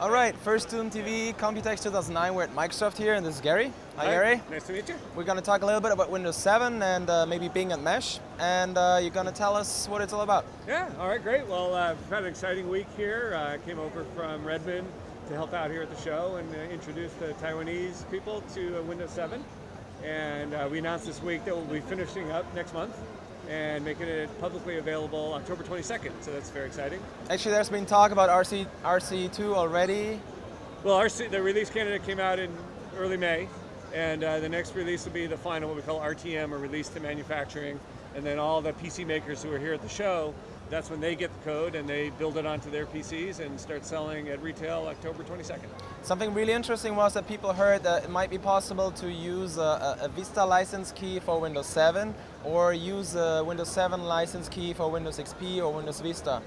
All right, FirstZoom TV, Computex 2009. We're at Microsoft here, and this is Gary. Hi, Gary. Nice to meet you. We're going to talk a little bit about Windows 7 and maybe Bing and Mesh, and you're going to tell us what it's all about. Yeah, all right, great. Well, we've had an exciting week here. I came over from Redmond to help out here at the show and introduce the Taiwanese people to Windows 7. And we announced this week that we'll be finishing up next month and making it publicly available October 22nd, so that's very exciting. Actually, there's been talk about RC2 already. Well, the release candidate came out in early May, and the next release will be the final, what we call RTM, or Release to Manufacturing, and then all the PC makers who are here at the show, that's when they get the code and they build it onto their PCs and start selling at retail October 22nd. Something really interesting was that people heard that it might be possible to use a Vista license key for Windows 7 or use a Windows 7 license key for Windows XP or Windows Vista.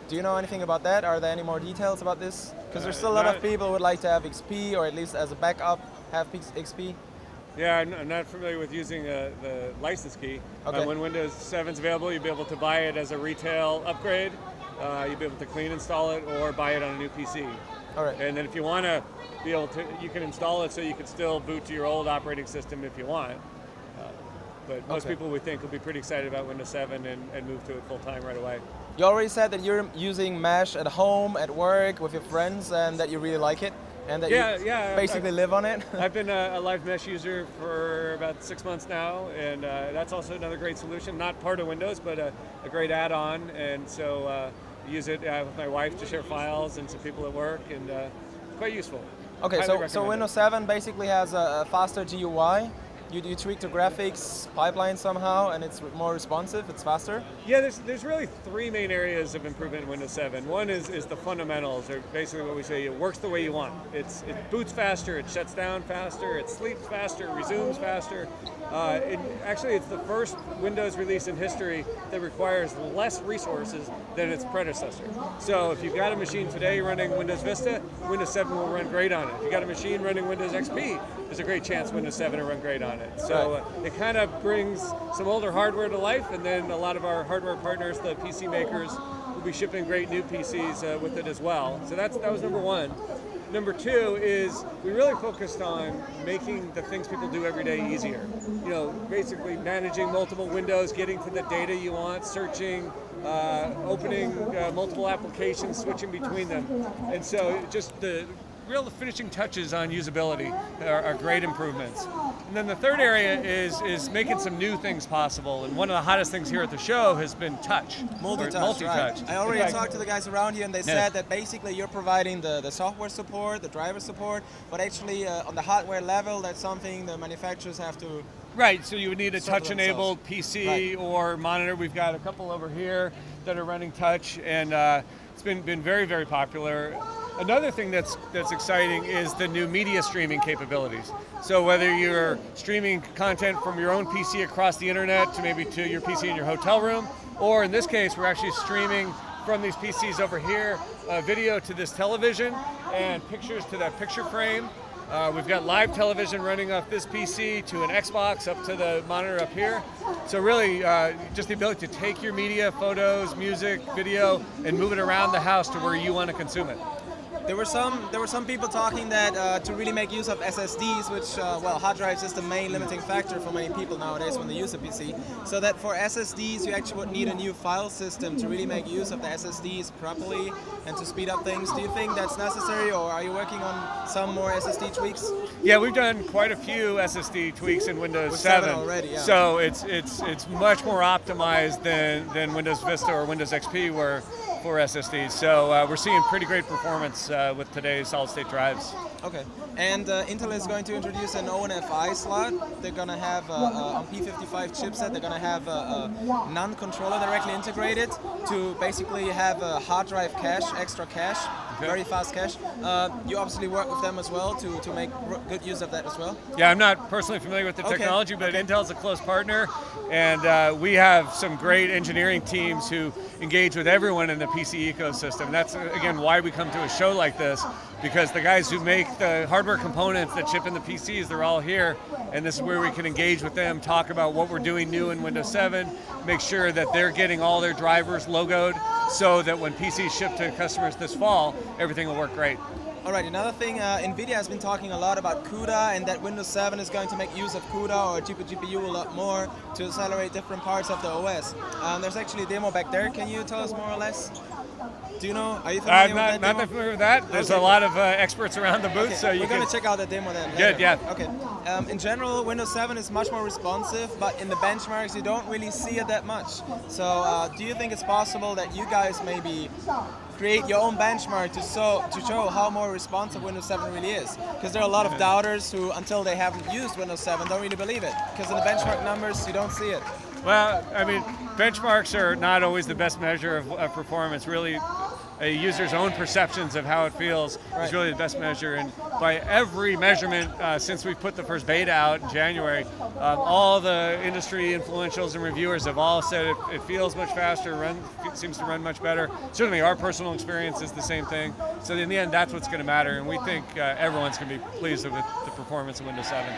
Do you know anything about that? Are there any more details about this? Because there's still a lot of people who would like to have XP, or at least as a backup have XP. Yeah, I'm not familiar with using the license key. Okay. When Windows 7 is available, you'll be able to buy it as a retail upgrade. You'll be able to clean install it or buy it on a new PC. All right. And then if you want to be able to, you can install it so you can still boot to your old operating system if you want. But most people, we think, will be pretty excited about Windows 7 and move to it full time right away. You already said that you're using Mesh at home, at work, with your friends, and that you really like it. And that you basically live on it? I've been a live mesh user for about 6 months now, and that's also another great solution. Not part of Windows, but a great add-on. And so use it with my wife to share files and some people at work, and quite useful. Okay, so Windows 7 basically has a faster GUI. You tweak the graphics pipeline somehow, and it's more responsive, it's faster? Yeah, there's really three main areas of improvement in Windows 7. One is the fundamentals, or basically what we say, it works the way you want. It boots faster, it shuts down faster, it sleeps faster, it resumes faster. Actually, it's the first Windows release in history that requires less resources than its predecessor. So if you've got a machine today running Windows Vista, Windows 7 will run great on it. If you've got a machine running Windows XP, there's a great chance Windows 7 will run great on it. So it kind of brings some older hardware to life, and then a lot of our hardware partners, the PC makers, will be shipping great new PCs with it as well. So that was number one. Number two is we really focused on making the things people do every day easier. You know, basically managing multiple windows, getting to the data you want, searching, opening multiple applications, switching between them. And so just the real finishing touches on usability are great improvements. And then the third area is making some new things possible. And one of the hottest things here at the show has been touch. Multi-touch, right. I already talked to the guys around here, and they said that basically you're providing the software support, the driver support, but actually on the hardware level, that's something the manufacturers have to... Right, so you would need a touch-enabled PC or monitor. We've got a couple over here that are running touch, and it's been very, very popular. Another thing that's exciting is the new media streaming capabilities. So whether you're streaming content from your own PC across the internet to maybe to your PC in your hotel room, or in this case, we're actually streaming from these PCs over here, video to this television and pictures to that picture frame. We've got live television running off this PC to an Xbox up to the monitor up here. So really, just the ability to take your media, photos, music, video, and move it around the house to where you want to consume it. There were some people talking that to really make use of SSDs, which hard drives is the main limiting factor for many people nowadays when they use a PC. So that for SSDs you actually would need a new file system to really make use of the SSDs properly and to speed up things. Do you think that's necessary, or are you working on some more SSD tweaks? Yeah, we've done quite a few SSD tweaks in Windows 7 already. Yeah. So it's much more optimized than Windows Vista or Windows XP were for SSDs. So we're seeing pretty great performance with today's solid-state drives. Okay, and Intel is going to introduce an ONFI slot. They're going to have on P55 chipset, they're going to have a non-controller directly integrated to basically have a hard drive cache, extra cache, very fast cache. You obviously work with them as well to make good use of that as well? Yeah, I'm not personally familiar with the technology, but Intel's a close partner, and we have some great engineering teams who engage with everyone in the PC ecosystem. That's, again, why we come to a show like this, because the guys who make the hardware components that ship in the PCs, they're all here, and this is where we can engage with them, talk about what we're doing new in Windows 7, make sure that they're getting all their drivers logoed so that when PCs ship to customers this fall, everything will work great. Alright, another thing, NVIDIA has been talking a lot about Cuda and that Windows 7 is going to make use of Cuda or GPU a lot more to accelerate different parts of the OS. There's actually a demo back there. Can you tell us more or less? Do you know? Are you familiar with that demo? Not familiar with that. There's a lot of experts around the booth, so we're going to check out the demo then. Good, yeah. Okay. In general, Windows 7 is much more responsive, but in the benchmarks, you don't really see it that much. So, do you think it's possible that you guys maybe create your own benchmark to show how more responsive Windows 7 really is? Because there are a lot of doubters who, until they haven't used Windows 7, don't really believe it. Because in the benchmark numbers, you don't see it. Well, I mean, benchmarks are not always the best measure of performance. Really, a user's own perceptions of how it feels is really the best measure. And by every measurement, since we put the first beta out in January, all the industry influentials and reviewers have all said it feels much faster, seems to run much better. Certainly our personal experience is the same thing. So in the end, that's what's going to matter. And we think everyone's going to be pleased with the performance of Windows 7.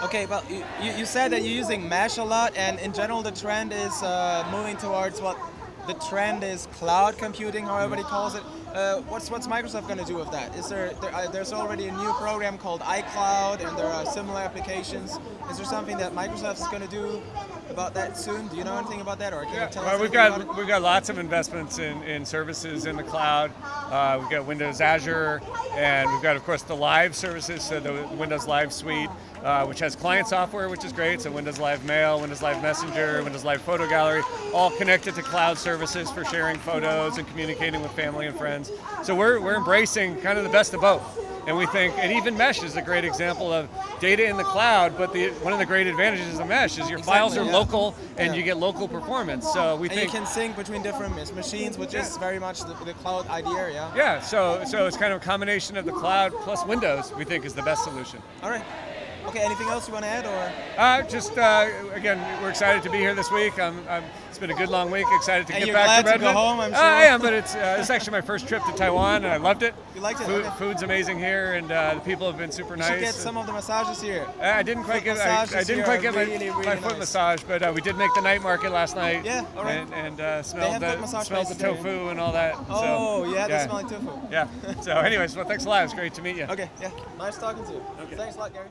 Okay, well, you said that you're using Mesh a lot, and in general the trend is moving towards what the trend is cloud computing, how everybody calls it. What's Microsoft going to do with that? Is there's already a new program called iCloud, and there are similar applications. Is there something that Microsoft is going to do about that soon? Do you know anything about that, or can you tell us anything about it? We've got lots of investments in services in the cloud. We've got Windows Azure, and we've got, of course, the live services, so the Windows Live Suite, which has client software, which is great. So Windows Live Mail, Windows Live Messenger, Windows Live Photo Gallery, all connected to cloud services for sharing photos and communicating with family and friends. So we're embracing kind of the best of both. And we think, and even Mesh is a great example of data in the cloud, but one of the great advantages of Mesh is your files are local and you get local performance. So we think you can sync between different machines, which is very much the cloud idea, yeah? Yeah, so it's kind of a combination of the cloud plus Windows, we think, is the best solution. All right. Okay, anything else you want to add, or? Again, we're excited to be here this week. It's been a good long week. Excited to get back to Redmond. Glad to go home, I'm sure. I am, but it's actually my first trip to Taiwan, and I loved it. You liked it? Food's amazing here, and the people have been super nice. You should get some of the massages here. I didn't quite get my foot massage, but we did make the night market last night. Yeah, all right. And smelled the tofu and all that. Oh, yeah, the smelling tofu. Yeah. So, anyways, well, thanks a lot. It's great to meet you. Okay, yeah. Nice talking to you. Okay. Thanks a lot, Gary.